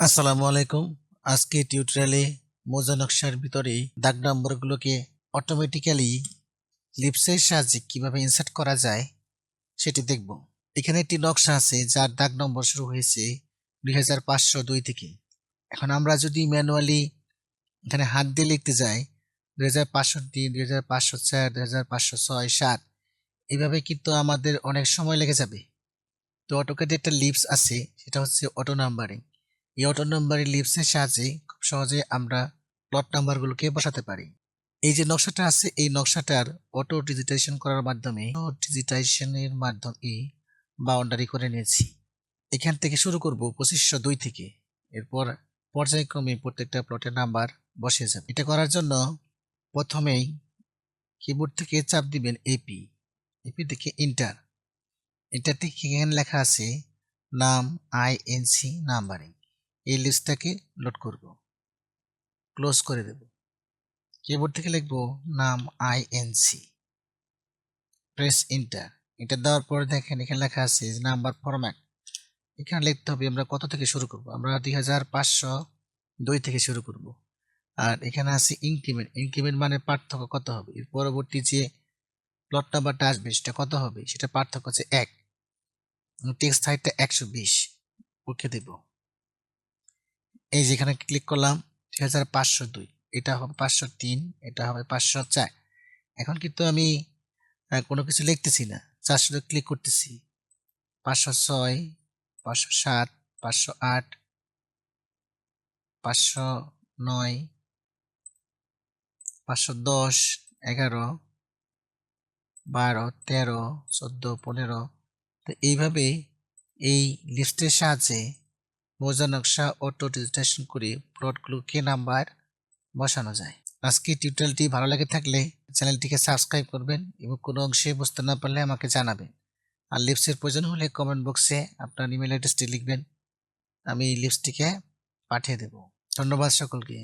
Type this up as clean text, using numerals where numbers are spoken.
আসসালামু আলাইকুম। আজকে টিউটোরিয়ালে মোজা নকশার ভিতরে দাগ নম্বরগুলোকে অটোমেটিক্যালি লিপসের সাহায্যে কিভাবে ইনসার্ট করা যায় সেটি দেখব। এখানে একটি নকশা আছে যার দাগ নম্বর শুরু হয়েছে 2502 থেকে। এখন আমরা যদি ম্যানুয়ালি এখানে হাত দিয়ে লিখতে যাই 2503, 2504, 2506, 7 এইভাবে কিন্তু আমাদের অনেক সময় লেগে যাবে। তো অটোক্যাডে একটা লিপস আছে, সেটা হচ্ছে অটো নাম্বারিং। এই অটো নাম্বারিং লিপসের সাহায্যে খুব সহজে আমরা প্লট নাম্বারগুলোকে বসাতে পারি। এই যে নকশাটা আছে, এই নকশাটার অটো ডিজিটাইজেশন করার মাধ্যমে বাউন্ডারি করে নিয়েছি। এখান থেকে শুরু করব 2502 থেকে। এরপর পর্যায়ক্রমে প্রত্যেকটা প্লটের নাম্বার বসিয়ে যাবে। এটা করার জন্য প্রথমেই কিবোর্ড থেকে চাপ দিবেন এপি থেকে ইন্টার। এটাতে এখানে লেখা আছে নাম আইএনসি নাম্বারিং। এই লিস্টটাকে লোড করব, ক্লোজ করে দেব। কিবোর্ড থেকে লিখব নাম আইএনসি, প্রেস ইন্টার। এটা দেওয়ার পর দেখেন এখানে লেখা আছে নাম্বার ফরম্যাট। এখানে লিখতে হবে আমরা কত থেকে শুরু করব। আমরা 2502 থেকে শুরু করব। আর এখানে আছে ইনক্রিমেন্ট। ইনক্রিমেন্ট মানে পার্থক্য কত হবে, এর পরবর্তী যে প্লট নাম্বারটা আসবে সেটা কত হবে, সেটা পার্থক্য হচ্ছে 1। টেক্সট হাইটটা 120, ওকে দেব। এই যেখানে ক্লিক করলাম 2502, এটা হবে 503, এটা হবে 504। এখন কিন্তু আমি কোনো কিছু লিখতেছি না, যার শুধু ক্লিক করতেছি। 506, 507, 508, 509, 510, 11, 12, 13, 14, 15। তো এইভাবে এই লিস্টের সাহায্যে মোজা নকশা অটো ডিজিটাইজেশন করে প্লটগুলোকে নাম্বার বসানো যায়। আজকে টিউটোরিয়ালটি ভালো লেগে থাকলে চ্যানেলটিকে সাবস্ক্রাইব করবেন এবং কোনো অংশে বুঝতে না পারলে আমাকে জানাবেন। আর লিপসের প্রয়োজন হলে কমেন্ট বক্সে আপনার ইমেল অ্যাড্রেসটি লিখবেন, আমি লিপসটিকে পাঠিয়ে দেব। ধন্যবাদ সকলকে।